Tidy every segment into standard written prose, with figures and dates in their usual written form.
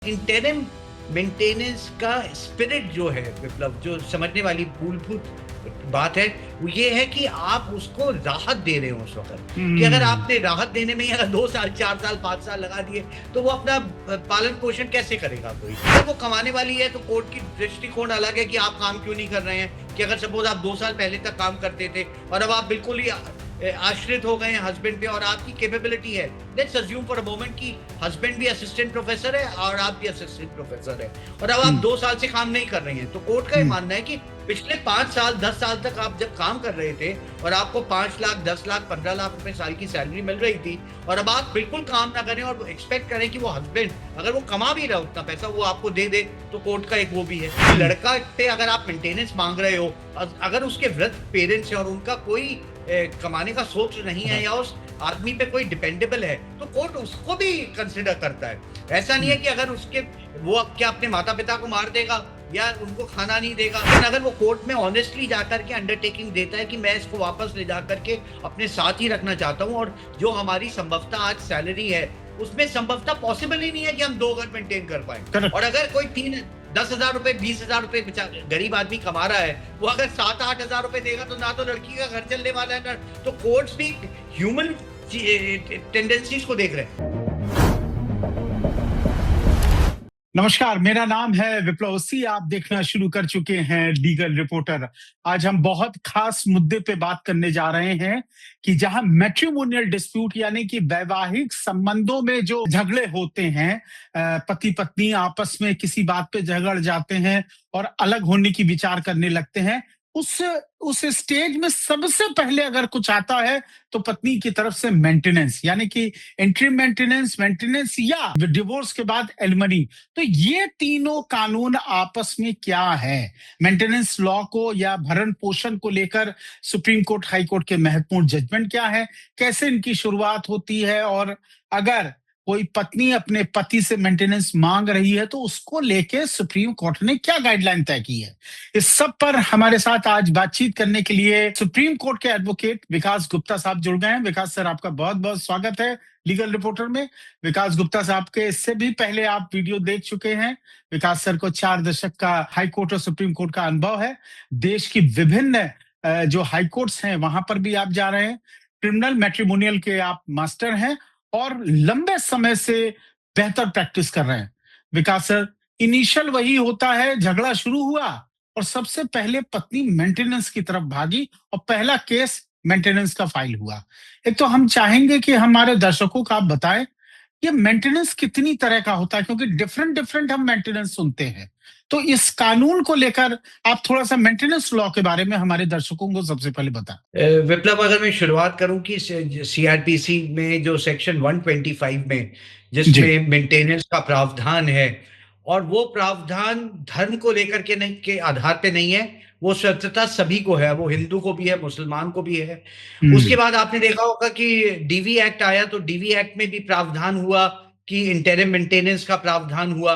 Interim maintenance का spirit जो है विप्लव, जो समझने वाली मूलभूत बात है, वो ये है कि आप उसको राहत दे रहे हो उस वक़्त, कि अगर हम्म। आपने राहत देने में ही अगर 2 साल, 4 साल, 5 साल लगा दिए, तो वो अपना पालन-पोषण कैसे करेगा कोई? अगर वो कमाने वाली है, तो कोर्ट की दृष्टिकोण अलग है कि आप काम क्यों नहीं कर रहे हैं, कि अगर सपोज़ आप 2 साल पहले तक काम करते थे और अब आप बिल्कुल ही आश्रित हो गए हैं हस्बैंड पे और आपकी कैपेबिलिटी है। Let's assume for a moment कि हस्बैंड भी असिस्टेंट प्रोफेसर है और आप भी असिस्टेंट प्रोफेसर है और अब आप 2 साल से काम नहीं कर रहे हैं। तो कोर्ट का ये हम्म। मानना है कि पिछले 5 साल, 10 साल तक आप जब काम कर रहे थे और आपको 5 लाख, 10 लाख, 15 लाख रुपए साल की सैलरी मिल रही थी और अब आप बिल्कुल काम ना करें और एक्सपेक्ट करें कि वो हस्बैंड, अगर वो कमा भी रहा है उतना पैसा, वो आपको दे दे, तो कोर्ट का एक वो भी है। लड़का पे अगर आप मेंटेनेंस मांग रहे हो, अगर उसके वृद्ध पेरेंट्स हैं और उनका कोई कमाने का सोच नहीं है या उस आदमी पे कोई डिपेंडेबल है, तो कोर्ट उसको भी कंसिडर करता है। ऐसा नहीं है कि अगर उसके वो क्या अपने माता पिता को मार देगा या उनको खाना नहीं देगा, लेकिन अगर वो कोर्ट में ऑनेस्टली जाकर के अंडरटेकिंग देता है कि मैं इसको वापस ले जाकर के अपने साथ ही रखना चाहता हूँ और जो हमारी संभवतः आज सैलरी है उसमें संभवतः पॉसिबल ही नहीं है कि हम 2 घर मेंटेन कर पाए। करेक्ट। और अगर कोई 10,000 रुपए, 20,000 रुपए गरीब आदमी कमा रहा है, वो अगर 7-8,000 रुपए देगा तो ना तो लड़की का घर चलने वाला है, ना तो कोर्ट्स भी ह्यूमन टेंडेंसीज को देख रहे हैं। नमस्कार, मेरा नाम है विप्लव सी। आप देखना शुरू कर चुके हैं लीगल रिपोर्टर। आज हम बहुत खास मुद्दे पे बात करने जा रहे हैं कि जहां मैट्रिमोनियल डिस्प्यूट यानी कि वैवाहिक संबंधों में जो झगड़े होते हैं, पति पत्नी आपस में किसी बात पे झगड़ जाते हैं और अलग होने की विचार करने लगते हैं, उस स्टेज में सबसे पहले अगर कुछ आता है तो पत्नी की तरफ से मेंटेनेंस यानी कि एंट्री मेंटेनेंस, मेंटेनेंस या डिवोर्स के बाद एलिमनी। तो ये तीनों कानून आपस में क्या है? मेंटेनेंस लॉ को या भरण पोषण को लेकर सुप्रीम कोर्ट, हाई कोर्ट के महत्वपूर्ण जजमेंट क्या है? कैसे इनकी शुरुआत होती है? और अगर कोई पत्नी अपने पति से मेंटेनेंस मांग रही है तो उसको लेके सुप्रीम कोर्ट ने क्या गाइडलाइन तय की है? इस सब पर हमारे साथ आज बातचीत करने के लिए सुप्रीम कोर्ट के एडवोकेट विकास गुप्ता साहब जुड़ गए हैं। विकास सर, आपका बहुत बहुत स्वागत है लीगल रिपोर्टर में। विकास गुप्ता साहब के इससे भी पहले आप वीडियो देख चुके हैं। विकास सर को 4 दशक का हाई कोर्ट और सुप्रीम कोर्ट का अनुभव है। देश की विभिन्न जो हाई कोर्ट्स हैं वहां पर भी आप जा रहे हैं। क्रिमिनल मैट्रिमोनियल के आप मास्टर हैं और लंबे समय से बेहतर प्रैक्टिस कर रहे हैं। विकास सर, इनिशियल वही होता है, झगड़ा शुरू हुआ और सबसे पहले पत्नी मेंटेनेंस की तरफ भागी और पहला केस मेंटेनेंस का फाइल हुआ। एक तो हम चाहेंगे कि हमारे दर्शकों को आप बताएं ये मेंटेनेंस कितनी तरह का होता है, क्योंकि डिफरेंट डिफरेंट हम मेंटेनेंस सुनते हैं। तो इस कानून को लेकर आप थोड़ा सा मेंटेनेंस लॉ के बारे में हमारे दर्शकों को सबसे पहले बताएं। विप्लव, अगर मैं शुरुआत करूं कि सीआरपीसी में जो सेक्शन 125 में जी। जिसमें मेंटेनेंस का प्रावधान है, और वो प्रावधान धर्म को लेकर के नहीं, के आधार पे नहीं है, वो स्वतंत्रता सभी को है, वो हिंदू को भी है, मुसलमान को भी है। उसके हम्म। बाद आपने देखा होगा कि डीवी एक्ट आया, तो डीवी एक्ट में भी प्रावधान हुआ कि इंटरिम मेंटेनेंस का प्रावधान हुआ।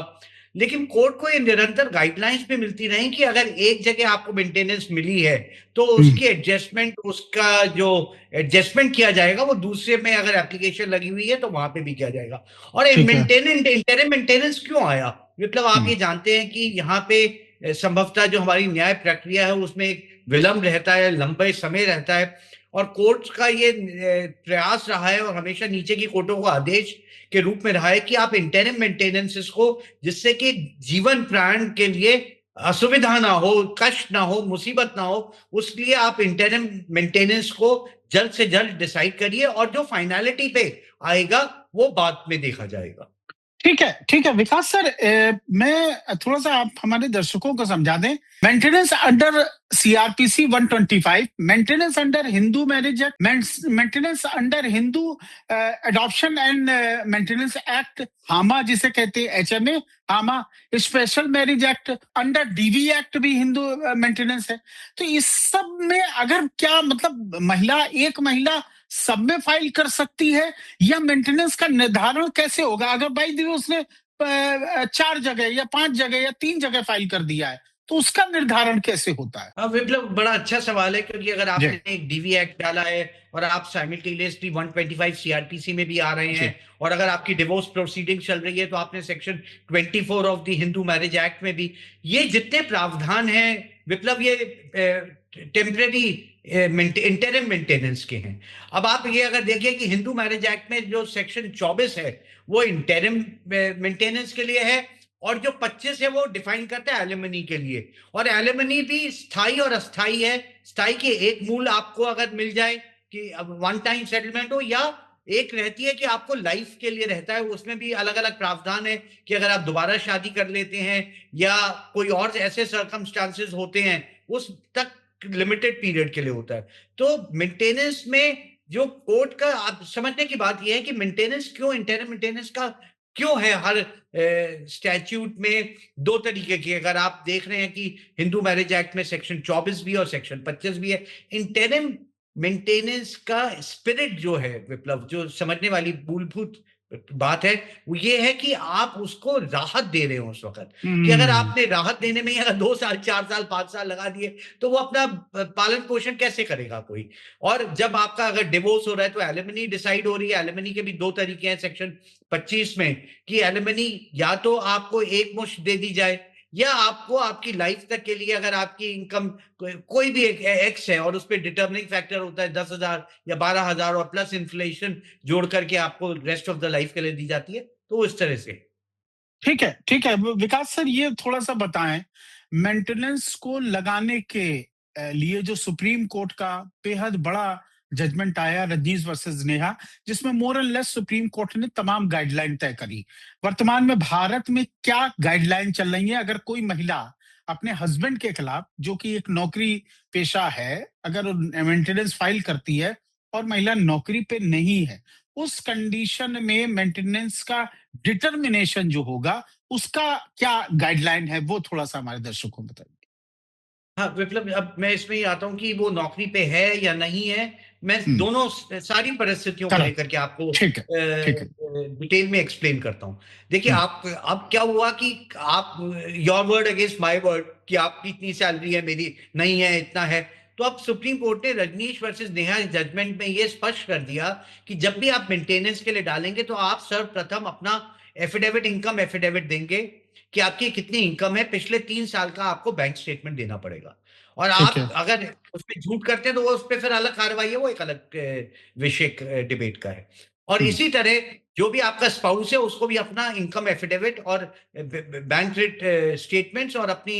लेकिन कोर्ट को ये निरंतर गाइडलाइंस भी मिलती रही कि अगर एक जगह आपको मेंटेनेंस मिली है तो हम्म। उसकी एडजस्टमेंट, उसका जो एडजस्टमेंट किया जाएगा वो दूसरे में अगर एप्लीकेशन लगी हुई है तो वहां पे भी किया जाएगा। और ठीक है। मेंटेनेंस, इंटरिम मेंटेनेंस क्यों आया? मतलब आप हम्म। ये जानते हैं कि यहाँ पे संभवतः जो हमारी न्याय प्रक्रिया है उसमें एक विलंब रहता है, लंबे समय रहता है, और कोर्ट का ये प्रयास रहा है और हमेशा नीचे की कोर्टों का आदेश के रूप में रहा है कि आप इंटरिम मेंटेनेंसेस को, जिससे कि जीवन प्राण के लिए असुविधा ना हो, कष्ट ना हो, मुसीबत ना हो, उसलिए आप इंटरिम मेंटेनेंस को जल्द से जल्द डिसाइड करिए और जो फाइनलिटी पे आएगा वो बाद में देखा जाएगा। ठीक है, ठीक है। विकास सर, मैं थोड़ा सा आप हमारे दर्शकों को समझा दें। Maintenance under CrPC 125, maintenance under Hindu marriage act, maintenance under Hindu adoption and maintenance act, HAMA जिसे कहते हैं, HMA HAMA, special marriage act, under DV act भी हिंदू मेंटेनेंस है। तो इस सब में अगर क्या मतलब एक महिला सब में फाइल कर सकती है, या मेंटेनेंस का निर्धारण कैसे होगा? अगर बाई द वे उसने 4 जगह या 5 जगह या 3 जगह फाइल कर दिया है तो उसका निर्धारण कैसे होता है? अब विप्लव, बड़ा अच्छा सवाल है, क्योंकि अगर जी, आपने एक डीवी एक्ट डाला है और आप साइमल्टेनियसली 125 सीआरपीसी में भी आ रहे जी। हैं, और अगर आपकी डिवोर्स प्रोसीडिंग चल रही है तो आपने section 24 of the Hindu marriage act में भी, ये जितने प्रावधान हैं विप्लव, ये टेम्परेरी इंटरिम मेंटेनेंस के हैं। अब आप ये अगर देखिए कि हिंदू मैरिज एक्ट में जो सेक्शन 24 है वो इंटरिम मेंटेनेंस के लिए है, और जो 25 है वो डिफाइन करता है एलिमनी के लिए। और एलिमनी भी स्थाई और अस्थाई है। स्थाई की एक मूल आपको अगर मिल जाए कि अब वन टाइम सेटलमेंट हो, या एक रहती है कि आपको लाइफ के लिए रहता है, उसमें भी अलग अलग प्रावधान है कि अगर आप दोबारा शादी कर लेते हैं या कोई और ऐसे सर्कमस्टांसेस होते हैं, उस तक लिमिटेड पीरियड के लिए होता है। तो मेंटेनेंस में जो कोर्ट का आप समझने की बात यह है कि मेंटेनेंस क्यों, इंटरम मेंटेनेंस का क्यों है हर स्टैट्यूट में दो तरीके की। अगर आप देख रहे हैं कि हिंदू मैरिज एक्ट में सेक्शन 24 भी है और सेक्शन 25 भी है। इंटरिम मेंटेनेंस का स्पिरिट जो है विप्लव, जो समझने वाली मूलभूत बात है, वो ये है कि आप उसको राहत दे रहे हो उस वक्त, कि अगर हम्म। आपने राहत देने में ही अगर 2 साल 4 साल 5 साल लगा दिए तो वो अपना पालन पोषण कैसे करेगा कोई। और जब आपका अगर डिवोर्स हो रहा है तो एलिमनी डिसाइड हो रही है। एलिमनी के भी दो तरीके हैं सेक्शन 25 में, कि एलिमनी या तो आपको एक मुश्त दे दी जाए, या आपको आपकी लाइफ तक के लिए, अगर आपकी इनकम कोई भी एक एक्स है और उस पर डिटर्मिनिंग फैक्टर होता है 10,000 या 12,000 और प्लस इन्फ्लेशन जोड़ करके आपको रेस्ट ऑफ द लाइफ के लिए दी जाती है, तो इस तरह से। ठीक है, ठीक है। विकास सर, ये थोड़ा-सा बताएँ, मेंटेनेंस को लगाने के लिए जो सुप्रीम कोर्ट का बेहद बड़ा जजमेंट आया, रजनीश वर्सेस नेहा, जिसमें more and less supreme court ने तमाम गाइडलाइन तय करी। वर्तमान में भारत में क्या गाइडलाइन चल रही है? अगर कोई महिला अपने हस्बैंड के खिलाफ, जो कि एक नौकरी पेशा है, अगर मेंटेनेंस फाइल करती है और महिला नौकरी पे नहीं है, उस कंडीशन में मेंटेनेंस का डिटर्मिनेशन जो होगा, उसका क्या गाइडलाइन है, वो थोड़ा-सा हमारे दर्शकों को बताइए? हाँ, विप्लव, अब मैं इसमें ही आता हूँ कि वो नौकरी पे है या नहीं है। मैं हुँ, दोनों सारी परिस्थितियों को करेक्ट, लेकर के आपको ठीक है, ठीक है। डिटेल में एक्सप्लेन करता हूँ। देखिए, हुँ, आप अब क्या हुआ कि आप, your word against my word, कि आपकी इतनी सैलरी है, मेरी नहीं है, इतना है। तो अब सुप्रीम कोर्ट ने रजनीश वर्सेस नेहा जजमेंट में ये स्पष्ट कर दिया कि जब भी आप मेंटेनेंस के लिए डालेंगे तो आप सर्वप्रथम अपना एफिडेविट, इनकम एफिडेविट देंगे कि आपकी कितनी इनकम है, पिछले 3 साल का आपको बैंक स्टेटमेंट देना पड़ेगा। और ठीक है। आप अगर उसमें झूठ करते हैं तो वो उस पे फिर अलग कार्रवाई है, वो एक अलग विषय डिबेट का है। और हुँ, इसी तरह जो भी आपका स्पाउस है उसको भी अपना इनकम एफिडेविट और बैंक स्टेटमेंट्स और अपनी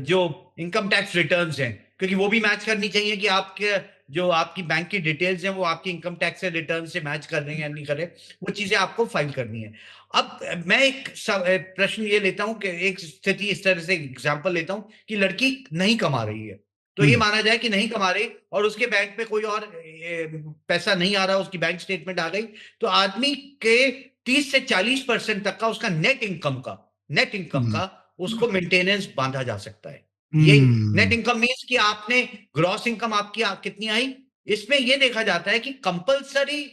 जो इनकम टैक्स रिटर्न्स हैं, क्योंकि वो भी मैच करनी चाहिए कि आपके जो आपकी बैंक की डिटेल्स हैं वो आपकी इनकम टैक्स से रिटर्न से मैच कर रहे हैं या नहीं कर रहे, वो चीजें आपको फाइल करनी है। अब मैं एक प्रश्न ये लेता हूँ कि एक स्थिति इस तरह से एग्जांपल लेता हूँ कि लड़की नहीं कमा रही है। तो हुँ, ये माना जाए कि नहीं कमा रही और उसके बैंक में कोई और पैसा नहीं आ रहा, उसकी बैंक स्टेटमेंट आ गई, तो आदमी के 30 से 40% तक का उसका नेट इनकम हुँ, का उसको मेंटेनेंस बांधा जा सकता है। ये नेट हुँ, इनकम मीन्स कि आपने ग्रॉस इनकम आपकी कितनी आई, इसमें ये देखा जाता है कि कंपल्सरी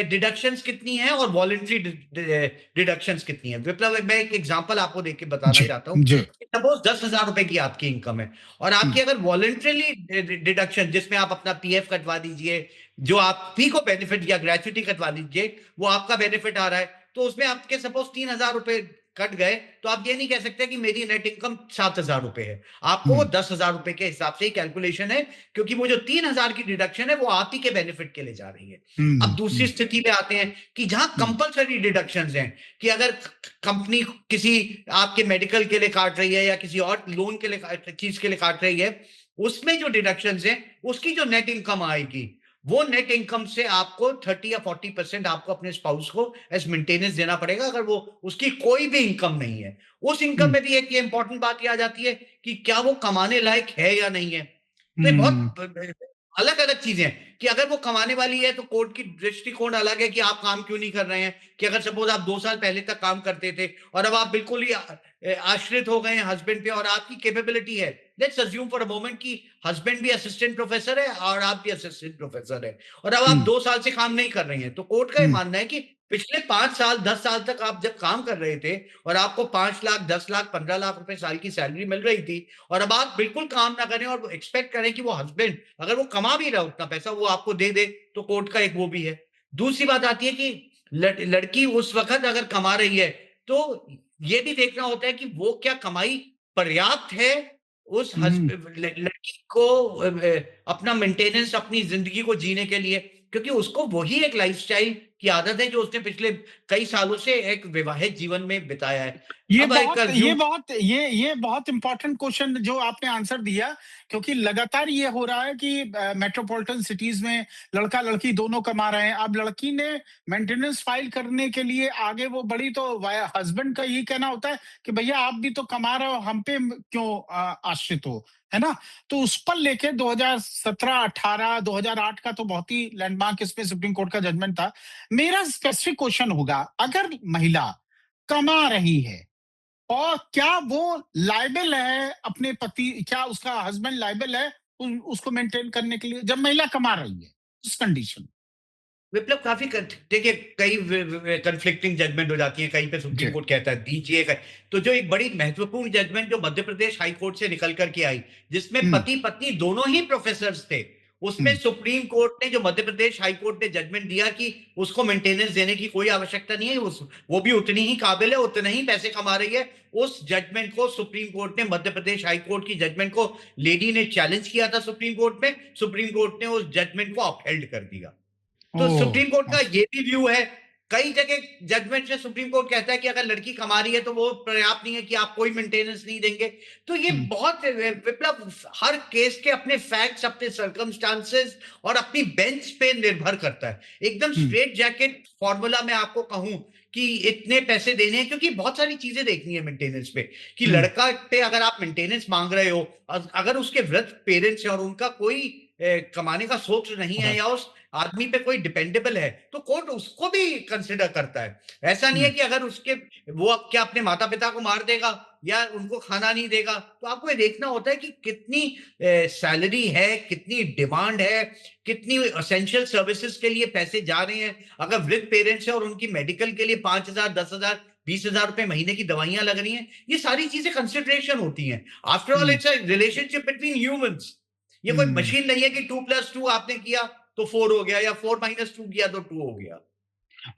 डिडक्शंस कितनी है और वॉलंटरी डिडक्शंस कितनी है। विप्लव, मैं एक एग्जांपल आपको देके बताना जी, चाहता हूँ। जी, सपोज 10,000 रुपए की आपकी इनकम है और हुँ, आपकी अगर वॉलंटरीली डिडक्शन, जिसमें आप अपना पीएफ कटवा दीजिए, जो आप फी को बेनिफिट या ग्रेचुटी कटवा दीजिए, वो आपका बेनिफिट आ रहा है, तो उसमें आपके सपोज 3,000 रुपए कट गए, तो आप ये नहीं कह सकते कि मेरी नेट इनकम 7,000 रुपए है। आपको वो हुँ, 10,000 रुपए के हिसाब से ही कैलकुलेशन है, क्योंकि वो जो 3,000 की डिडक्शन है वो आप ही के बेनिफिट के लिए जा रही है। अब हुँ, दूसरी हुँ, स्थिति पे आते हैं कि जहां हुँ, कंपल्सरी डिडक्शंस हैं, कि अगर कंपनी किसी आपके मेडिकल के लिए काट रही है या किसी और लोन के लिए चीज के लिए काट रही है, उसमें जो डिडक्शंस हैं उसकी जो नेट इनकम आएगी, वो नेट इनकम से आपको 30 या 40% आपको अपने स्पाउस को एज मेंटेनेंस देना पड़ेगा, अगर वो उसकी कोई भी इनकम नहीं है। उस इनकम हुँ, में भी एक ये इंपॉर्टेंट बात ये आ जाती है कि क्या वो कमाने लायक है या नहीं है। तो ये हुँ, बहुत अलग अलग चीजें हैं कि अगर वो कमाने वाली है तो कोर्ट की दृष्टिकोण अलग है कि आप काम क्यों नहीं कर रहे हैं। कि अगर सपोज आप 2 साल पहले तक काम करते थे और अब आप बिल्कुल ही आश्रित हो गए हैं हस्बैंड पे और आपकी कैपेबिलिटी है, let's assume for a moment कि हस्बैंड भी असिस्टेंट प्रोफेसर है और आप भी असिस्टेंट प्रोफेसर है, और अब आप हुँ, 2 साल से काम नहीं कर रहे हैं, तो कोर्ट का ये हुँ, मानना है कि पिछले 5 साल 10 साल तक आप जब काम कर रहे थे और आपको 5 लाख 10 लाख 15 लाख रुपए साल की सैलरी मिल रही थी और अब आप बिल्कुल काम ना करें और एक्सपेक्ट करें कि वो हस्बैंड अगर वो कमा भी रहा है उतना पैसा वो आपको दे दे, तो कोर्ट का एक वो भी है। दूसरी बात आती है कि लड़की उस वक़्त अगर कमा रही है, तो ये भी देखना होता है कि वो क्या कमाई पर्याप्त है उस हम्म। लड़की को अपना मेंटेनेंस अपनी ज़िंदगी को जीने के लिए, क्योंकि उसको वही एक लाइफ़स्टाइल की आदत है जो उसने पिछले कई सालों से एक विवाहित जीवन में बिताया है। ये अब एक बहुत ये अज़्यूम बहुत ये बहुत इंपॉर्टेंट क्वेश्चन जो आपने आंसर दिया, क्योंकि लगातार ये हो रहा है कि मेट्रोपॉलिटन सिटीज में लड़का लड़की दोनों कमा रहे हैं। अब लड़की ने मेंटेनेंस फाइल करने के लिए आगे वो बढ़ी तो हस्बैंड का यही कहना होता है कि भैया आप भी तो कमा रहे हो, हम पे क्यों आश्रित हो, है ना? तो उस पर लेके 2017 18 2008 का तो बहुत ही लैंडमार्क इसमें सुप्रीम कोर्ट का जजमेंट था। मेरा स्पेसिफिक क्वेश्चन होगा, अगर महिला कमा रही है और क्या वो लायबल है अपने पति, क्या उसका हस्बैंड लायबल है उसको मेंटेन करने के लिए जब महिला कमा रही है उस कंडीशन? विप्लव काफ़ी देखिए कई कन्फ्लिक्टिंग जजमेंट हो जाती है, कहीं पे जी। सुप्रीम कोर्ट कहता है दीजिए, तो जो एक बड़ी महत्वपूर्ण जजमेंट जो मध्य प्रदेश हाई कोर्ट से निकल कर के आई, जिसमें हम्म। पति-पत्नी दोनों ही प्रोफेसर्स थे, उसमें हम्म। सुप्रीम कोर्ट ने जो मध्य प्रदेश हाई कोर्ट ने जजमेंट दिया कि उसको मेंटेनेंस देने की कोई आवश्यकता नहीं है, वो भी उतनी ही काबिल है, उतने ही पैसे कमा रही है। उस जजमेंट को सुप्रीम कोर्ट ने मध्य प्रदेश हाई कोर्ट की जजमेंट को लेडी ने चैलेंज किया था सुप्रीम कोर्ट में, सुप्रीम कोर्ट ने उस जजमेंट को अपहेल्ड कर दिया। तो ओह। सुप्रीम कोर्ट का अच्छा। ये भी व्यू है। कई जगह जजमेंट में सुप्रीम कोर्ट कहता है कि अगर लड़की कमा रही है तो वो पर्याप्त नहीं है कि आप कोई मेंटेनेंस नहीं देंगे। तो ये हम्म। बहुत विप्लव हर केस के अपने फैक्ट्स, अपने सर्कमस्टांसेस और अपनी बेंच पे निर्भर करता है। एकदम हम्म। स्ट्रेट जैकेट फॉर्मूला मैं आपको कहूं कि इतने पैसे देने हैं, क्योंकि बहुत सारी चीजें देखनी है मेंटेनेंस पे कि हम्म। लड़का पे अगर आप मेंटेनेंस मांग रहे हो, अगर उसके वृद्ध पेरेंट्स हैं और उनका कोई कमाने का सोच नहीं है या उस आदमी पे कोई डिपेंडेबल है, तो कोर्ट उसको भी कंसिडर करता है। ऐसा नहीं है हम्म। कि अगर उसके वो अब क्या अपने माता-पिता को मार देगा या उनको खाना नहीं देगा, तो आपको ये देखना होता है कि कितनी सैलरी है, कितनी डिमांड है, कितनी एसेंशियल सर्विसेज के लिए पैसे जा रहे हैं। अगर वृद्ध पेरेंट्स हैं और उनकी मेडिकल के लिए 5,000, 10,000, 20,000 रुपए महीने की दवाइयाँ लग रही हैं, ये सारी चीज़ें कंसिडरेशन होती हैं। After all hmm. It's a relationship between humans. ये कोई हम्म। मशीन नहीं है कि 2+2 आपने किया तो 4 हो गया या 4-2 किया तो 2 हो गया।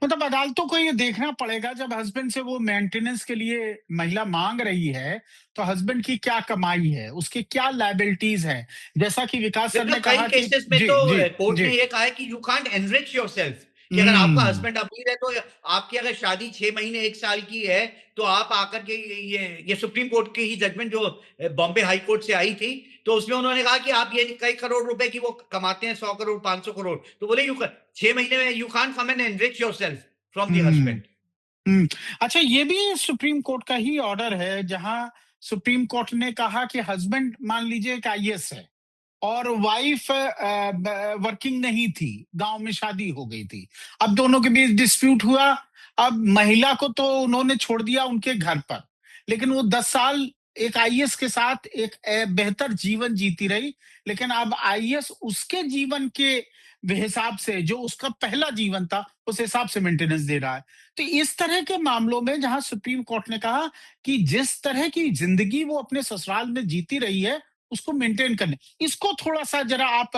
मतलब अदालतों को ये देखना पड़ेगा जब हस्बैंड से वो मेंटेनेंस के लिए महिला मांग रही है, तो हस्बैंड की क्या कमाई है, उसकी क्या लायबिलिटीज है, जैसा कि विकास सर मतलब ने कई कहा कि केसेस में जी तो जी कोर्ट जी। ने ये कहा है कि यू कांट एनरिच योरसेल्फ, कि अगर आपका हम्म। हस्बैंड अमीर है तो आपकी अगर शादी 6 महीने 1 साल की है, तो आप आकर के ये सुप्रीम कोर्ट की ही जजमेंट जो बॉम्बे हाई कोर्ट से आई थी, तो उसमें उन्होंने कहा कि आप ये कई करोड़ रुपए की वो कमाते हैं, 100 करोड़, 500 करोड़, तो बोले 6 महीने में you can't come and enrich yourself from the hmm. Husband. Hmm. अच्छा, ये भी सुप्रीम कोर्ट का ही ऑर्डर है जहां सुप्रीम कोर्ट ने कहा कि हस्बैंड मान लीजिए एक आईएएस है और वाइफ वर्किंग नहीं थी, गांव में शादी हो गई थी, अब दोनों के बीच डिस्प्यूट हुआ। अब महिला को तो उन्होंने छोड़ दिया उनके घर पर, लेकिन वो 10 साल एक आईएएस के साथ एक बेहतर जीवन जीती रही, लेकिन अब आईएएस उसके जीवन के हिसाब से जो उसका पहला जीवन था उस हिसाब से मेंटेनेंस दे रहा है। तो इस तरह के मामलों में जहां सुप्रीम कोर्ट ने कहा कि जिस तरह की जिंदगी वो अपने ससुराल में जीती रही है उसको मेंटेन करने, इसको थोड़ा सा जरा आप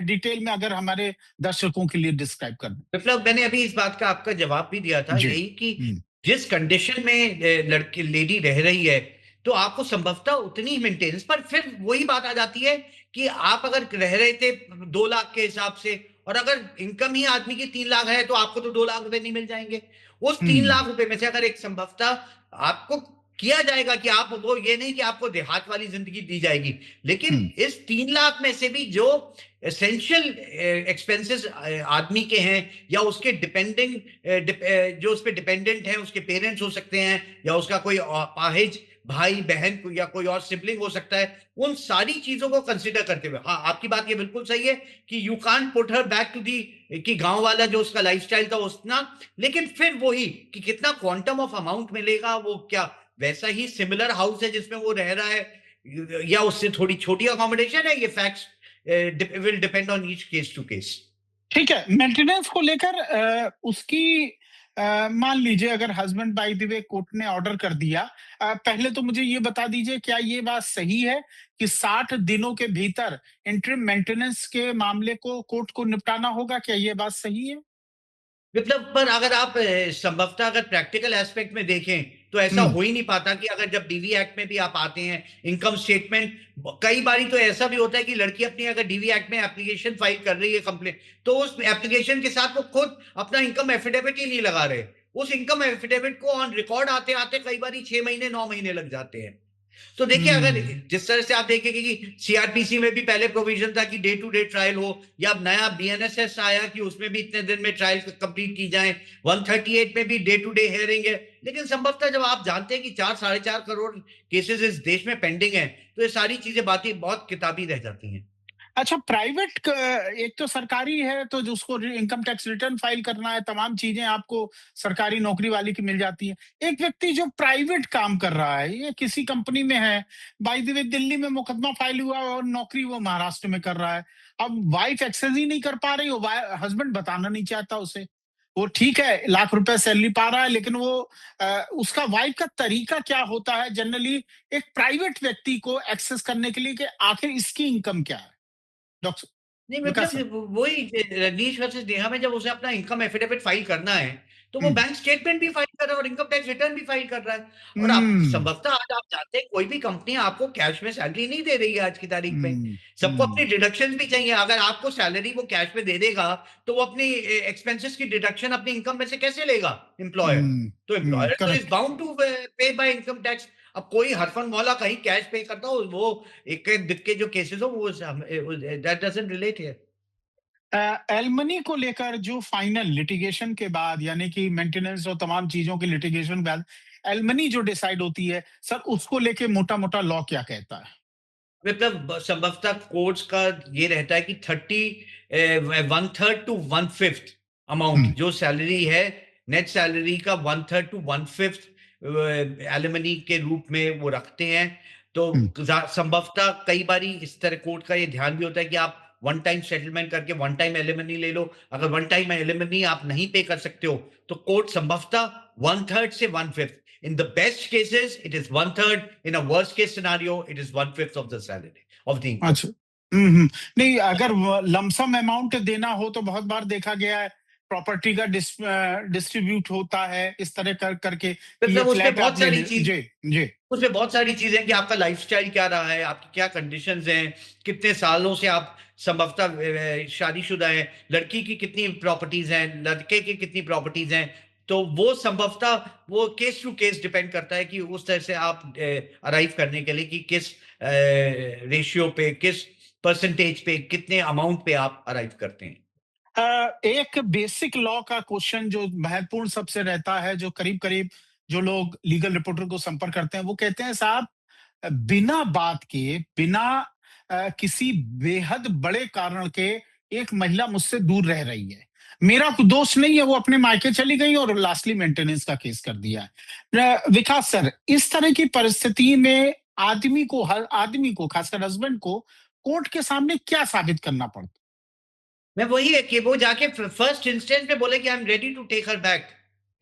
डिटेल में अगर हमारे दर्शकों के लिए डिस्क्राइब कर दें। मतलब मैंने अभी इस बात का आपका जवाब भी दिया था, जी। यही कि हम्म। जिस कंडीशन में लड़की लेडी रह रही है, तो आपको संभवतः उतनी ही मेंटेनेंस, पर फिर वही बात आ जाती है कि आप अगर रह रहे थे 2 लाख के हिसाब से और अगर इनकम ही आदमी की 3 लाख है, तो आपको तो 2 लाख रुपए नहीं मिल जाएँगे। उस 3 हम्म। लाख रुपए में से अगर एक संभवतः आपको किया जाएगा कि आप वो ये नहीं कि आपको देहात वाली ज़िंदगी दी जाएगी, लेकिन हम्म। इस 3 लाख में से भी जो एसेंशियल एक्सपेंसेस आदमी के हैं या उसके जो उस पे डिपेंडेंट है, उसके पेरेंट्स हो सकते हैं या उसका कोई अपाहिज भाई बहन या कोई और सिबलिंग हो सकता है, उन सारी चीजों को कंसिडर करते हुए, हाँ आपकी बात ये बिल्कुल सही है कि you can't put her back to the, कि गांव वाला जो उसका लाइफस्टाइल था उतना, लेकिन फिर वही कि कितना क्वांटम ऑफ अमाउंट मिलेगा, वो क्या वैसा ही सिमिलर हाउस है जिसमें वो रह रहा है या उससे थोड़ी छोटी अकोमोडेशन है, ये facts will depend on each case to case. ठीक है, मेंटेनेंस को लेकर उसकी मान लीजिए अगर husband by the way court ने ऑर्डर कर दिया, पहले तो मुझे ये बता दीजिए क्या ये बात सही है कि 60 दिनों के भीतर इंटरिम मेंटेनेंस के मामले को कोर्ट को निपटाना होगा? क्या ये बात सही है? मतलब पर अगर आप संभवतः अगर प्रैक्टिकल एस्पेक्ट में देखें तो ऐसा हम्म। हो ही नहीं पाता कि अगर जब डीवी एक्ट में भी आप आते हैं इनकम स्टेटमेंट, कई बारी तो ऐसा भी होता है कि लड़की अपनी अगर डीवी एक्ट में एप्लीकेशन फाइल कर रही है कंप्लेन, तो उस एप्लीकेशन के साथ वो खुद अपना इनकम एफिडेविट ही नहीं लगा रहे। उस इनकम एफिडेविट को ऑन रिकॉर्ड आते आते कई बार 6 महीने 9 महीने लग जाते हैं। तो देखिए अगर हम्म। जिस तरह से आप देखेंगे कि सीआरपीसी में भी पहले प्रोविजन था कि डे टू डे ट्रायल हो, या अब नया बीएनएसएस आया कि उसमें भी इतने दिन में ट्रायल कंप्लीट की जाए, 138 में भी डे टू डे हेयरिंग है। लेकिन संभवतः जब आप जानते हैं कि 4 साढ़े 4 करोड़ केसेस इस देश में पेंडिंग है, तो ये सारी चीजें बातें बहुत किताबी रह जाती हैं। अच्छा, प्राइवेट एक तो सरकारी है तो जो उसको इनकम टैक्स रिटर्न फाइल करना है, तमाम चीजें आपको सरकारी नौकरी वाले की मिल जाती है। एक व्यक्ति जो प्राइवेट काम कर रहा है, ये किसी कंपनी में है, बाय द वे दिल्ली में मुकदमा फाइल हुआ और नौकरी वो महाराष्ट्र में कर रहा है। अब वाइफ एक्सेस ही नहीं कर पा रही, हो हस्बैंड बताना नहीं चाहता उसे। वो ठीक है, लाख रुपए सैलरी पा रहा है, लेकिन वो उसका वाइफ का तरीका क्या होता है जनरली एक प्राइवेट व्यक्ति को एक्सेस करने के लिए कि आखिर इसकी इनकम क्या है? डॉक्टर नहीं विकास सर। मतलब वही रजनीश वर्सेस नेहा में जब उसे अपना इनकम एफिडेविट फाइल करना है, तो वो हम्म। बैंक स्टेटमेंट भी फाइल कर रहा है और इनकम टैक्स रिटर्न भी फाइल कर रहा है। और आप हम्म। संभवतः आज आप जानते हैं कोई भी कंपनी आपको कैश में सैलरी नहीं दे रही है आज की तारीख में। हम्म। सबको अपनी हम्म। डिडक्शन भी चाहिए। अगर आपको सैलरी वो कैश में दे देगा, तो वो अपनी एक्सपेंसेस की डिडक्शन अपनी इनकम में से कैसे लेगा एम्प्लॉयर? तो एम्प्लॉयर तो इज करेक्ट। बाउंड टू पे बाय इनकम टैक्स। अब कोई हरफन मौला कहीं कैश पे करता हो, वो एक दिख के जो केसेस हो वो that doesn't relate here. Alumni को लेकर जो फाइनल लिटिगेशन के बाद, यानी कि मेंटेनेंस और तमाम चीजों के लिटिगेशन के बाद एलमनी जो डिसाइड होती है सर, उसको लेके मोटा मोटा लॉ क्या कहता है? मतलब संभवतः कोर्ट्स का ये रहता है कि 1/3 टू 1/5 अमाउंट हम्म। जो सैलरी है, नेट सैलरी का 1/3 टू 1/5 एलिमनी के रूप में वो रखते हैं। तो हम्म। संभवतः कई बारी इस तरह कोर्ट का ये ध्यान भी होता है कि आप वन टाइम सेटलमेंट करके वन टाइम एलिमनी ले लो। अगर वन टाइम एलिमनी आप नहीं पे कर सकते हो, तो कोर्ट संभवतः 1/3 से 1/5, in the best cases, it is 1/3. In a worst case scenario, it is 1/5 of the salary of the income. अच्छा। नहीं, अगर लमसम अमाउंट देना हो तो बहुत बार देखा गया है प्रॉपर्टी का डिस्ट्रीब्यूट होता है इस तरह कर करके कि ये मतलब उसमें फ्लैट बहुत आपने सारी चीज जी। जी। उसमें बहुत सारी चीजें हैं कि आपका लाइफस्टाइल क्या रहा है, आपकी क्या कंडीशंस हैं, कितने सालों से आप संभवतः शादीशुदा हैं, लड़की की कितनी प्रॉपर्टीज हैं, लड़के की कितनी प्रॉपर्टीज हैं। तो वो संभवतः वो केस टू केस डिपेंड करता है कि उस तरह से आप अराइव करने के लिए कि किस रेशियो पे, किस परसेंटेज पे, कितने अमाउंट पे आप अराइव करते हैं। एक बेसिक लॉ का क्वेश्चन जो महत्वपूर्ण सबसे रहता है, जो करीब करीब जो लोग लीगल रिपोर्टर को संपर्क करते हैं वो कहते हैं साहब, बिना बात के, बिना किसी बेहद बड़े कारण के एक महिला मुझसे दूर रह रही है, मेरा कोई दोष नहीं है, वो अपने मायके चली गई और लास्टली मेंटेनेंस का केस कर दिया है। विकास सर, इस तरह की परिस्थिति में हर आदमी को, खासकर हस्बैंड को, कोर्ट के सामने क्या साबित करना पड़ता? मैं वही है कि वो जाके फर्स्ट इंस्टेंस में बोले कि I am ready to take her back.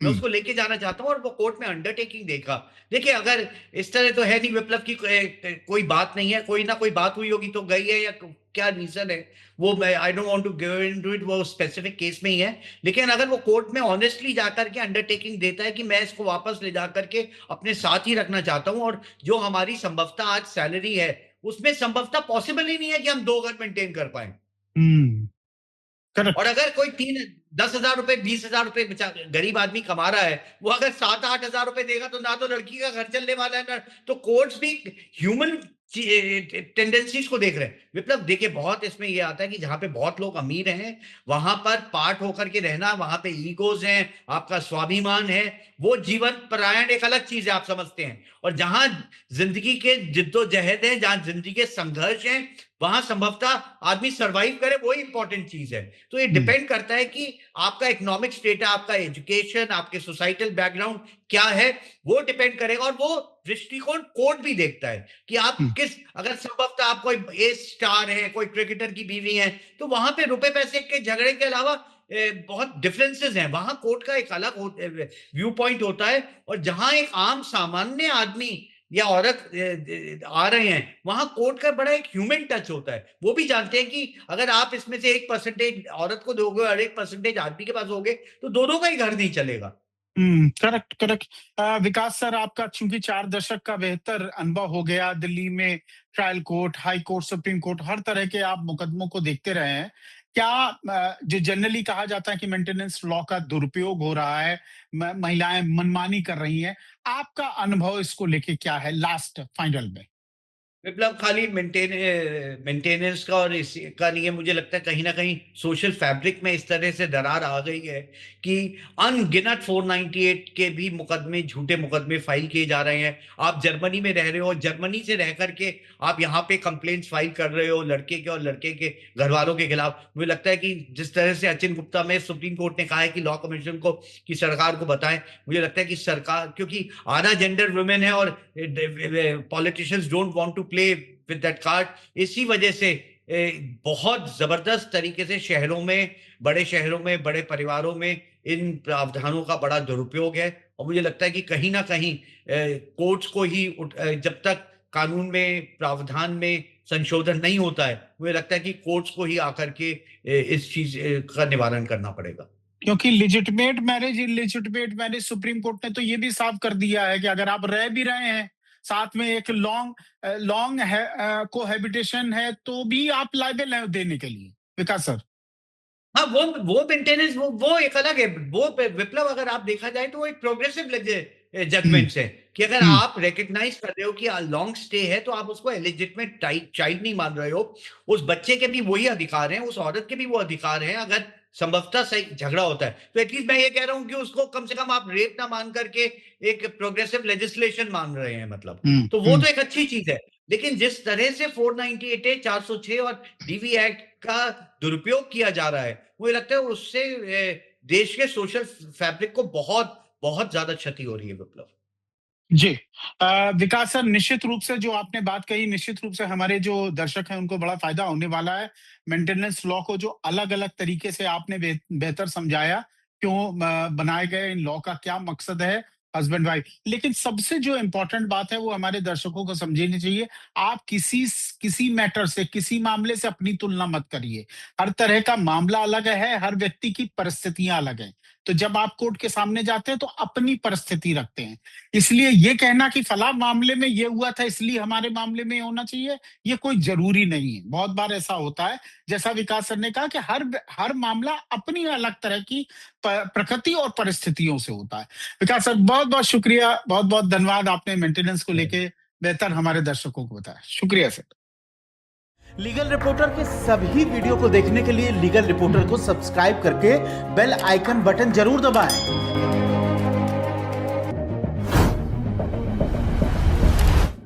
मैं हम्म। उसको लेके जाना चाहता हूँ और वो कोर्ट में अंडरटेकिंग देगा। देखिए अगर इस तरह तो है नहीं विप्लव की कोई बात नहीं है, कोई ना कोई बात हुई होगी तो गई है, या क्या रीजन है वो मैं I don't want to go into it, वो स्पेसिफिक केस में ही है। लेकिन अगर वो कोर्ट में ऑनेस्टली जाकर के अंडरटेकिंग देता है कि मैं इसको वापस ले जाकर के अपने साथ ही रखना चाहता हूँ, और जो हमारी संभवतः आज सैलरी है उसमें संभवतः पॉसिबल ही नहीं है कि हम 2 घर मेंटेन कर पाए। हम्म। और करेक्ट। अगर कोई 10,000 रुपए 20,000 रुपए गरीब आदमी कमा रहा है, वो अगर 7-8 हजार रुपए देगा तो ना तो लड़की का घर चलने वाला है ना। तो कोर्ट्स भी ह्यूमन टेंडेंसीज को देख रहे हैं विप्लव। देखिए बहुत इसमें ये आता है कि जहां पे बहुत लोग अमीर हैं, वहां पर पार्ट होकर के रहना, वहां पे ईगोज हैं, आपका स्वाभिमान है, वो जीवन परायण एक अलग चीज है, आप समझते हैं। और जहां जिंदगी के जिद्दोजहद है, जहां जिंदगी के संघर्ष है, वहां संभवतः आदमी सरवाइव करे, वो इंपॉर्टेंट चीज है। तो ये हम्म। डिपेंड करता है कि आपका इकोनॉमिक स्टेटस, आपका एजुकेशन, आपके सोसाइटल बैकग्राउंड क्या है, वो डिपेंड करेगा। और वो दृष्टिकोण कोर्ट भी देखता है कि आप हम्म। किस, अगर संभवतः आप कोई ए स्टार है, कोई क्रिकेटर की बीवी है, तो वहां पे रुपए पैसे के झगड़े के अलावा बहुत डिफरेंसेस हैं। वहां कोर्ट का एक अलग व्यू पॉइंट होता है, और जहां एक आम सामान्य आदमी या औरत आ रहे हैं, वहां कोर्ट का बड़ा एक ह्यूमन टच होता है। वो भी जानते हैं कि अगर आप इसमें से 1% औरत को दोगे और 1% आदमी के पास होगे, तो दोनों का ही घर नहीं चलेगा। Correct correct. विकास सर, आपका चूंकि 4 दशक का बेहतर अनुभव हो गया, दिल्ली में trial court, high court, supreme court, हर तरह के आप मुकदमों को देखते रहे हैं। क्या जो जनरली कहा जाता है कि मेंटेनेंस लॉ का दुरुपयोग हो रहा है, महिलाएं मनमानी कर रही हैं, आपका अनुभव इसको लेके क्या है लास्ट फाइनल में? मतलब खाली मेंटेनेंस का और इसी का नहीं है, मुझे लगता है कहीं ना कहीं सोशल फैब्रिक में इस तरह से दरार आ गई है कि अनगिनत 498 के भी मुकदमे, झूठे मुकदमे फाइल किए जा रहे हैं। आप जर्मनी में रह रहे हो, जर्मनी से रह करके आप यहाँ पे कंप्लेंट्स फाइल कर रहे हो लड़के के और लड़के के घर वालों के खिलाफ। मुझे लगता है कि जिस तरह से अचिन गुप्ता में सुप्रीम कोर्ट ने कहा है कि लॉ कमीशन को, कि सरकार को बताएं, मुझे लगता है कि सरकार, क्योंकि आधा जेंडर वुमेन है और politicians don't want to play with that card, इसी वजह से बहुत जबरदस्त तरीके से शहरों में, बड़े शहरों में, बड़े परिवारों में इन प्रावधानों का बड़ा दुरुपयोग है। और मुझे लगता है कि कहीं ना कहीं कोर्ट्स को ही जब तक कानून में, प्रावधान में संशोधन नहीं होता है, मुझे लगता है कि कोर्ट्स को ही आकर के इस चीज का निवारण करना पड़ेगा। क्योंकि legitimate marriage, illegitimate marriage, supreme court ने तो ये भी साफ कर दिया है कि अगर आप रह भी रहे हैं, साथ में एक लॉन्ग कोहैबिटेशन है, तो भी आप लायबल हैं देने के लिए। विकास सर। हाँ, वो मेंटेनेंस, वो एक अलग है। वो विप्लव, अगर आप देखा जाए तो वो एक प्रोग्रेसिव हम्म जजमेंट्स है कि अगर हम्म आप रिकग्नाइज कर रहे हो कि लॉन्ग स्टे है, तो आप उसको एलिजिटमेट चाइल्ड नहीं मान रहे हो। उस बच्चे के भी वही अधिकार हैं, उस औरत के भी वो अधिकार हैं। अगर संभवतः सही झगड़ा होता है, तो एटलीस्ट मैं ये कह रहा हूं कि उसको कम से कम आप रेप ना मान करके एक प्रोग्रेसिव लेजिस्लेशन मान रहे हैं, मतलब। तो वो हम्म। तो एक अच्छी चीज है। लेकिन जिस तरह से 498 है, 406 और डीवी एक्ट का दुरुपयोग किया जा रहा है, मुझे लगता है उससे देश के सोशल फैब्रिक को बहुत बहुत ज्यादा क्षति हो रही है, विप्लव। जी। विकास सर, निश्चित रूप से जो आपने बात कही, निश्चित रूप से हमारे जो दर्शक हैं उनको बड़ा फायदा होने वाला है। मेंटेनेंस लॉ को जो अलग अलग तरीके से आपने बेहतर समझाया, क्यों बनाए गए, इन लॉ का क्या मकसद है, हस्बैंड वाइफ। लेकिन सबसे जो इम्पोर्टेंट बात है वो हमारे दर्शकों को समझनी चाहिए, आप किसी मैटर से, किसी मामले से अपनी तुलना मत करिए। हर तरह का मामला अलग है, हर व्यक्ति की परिस्थितियां अलग हैं। तो जब आप कोर्ट के सामने जाते हैं तो अपनी परिस्थिति रखते हैं। इसलिए ये कहना कि फला मामले में ये हुआ था इसलिए हमारे मामले में होना चाहिए, ये कोई जरूरी नहीं है। बहुत बार ऐसा होता है, जैसा विकास सर ने कहा, कि हर मामला अपनी अलग तरह की प्रकृति और परिस्थितियों से होता है। विकास सर, बहुत बहुत शुक्रिया, बहुत बहुत धन्यवाद, आपने मेंटेनेंस को लेके बेहतर हमारे दर्शकों को बताया। शुक्रिया सर। लीगल रिपोर्टर के सभी वीडियो को देखने के लिए लीगल रिपोर्टर को सब्सक्राइब करके बेल आइकन बटन जरूर दबाएं।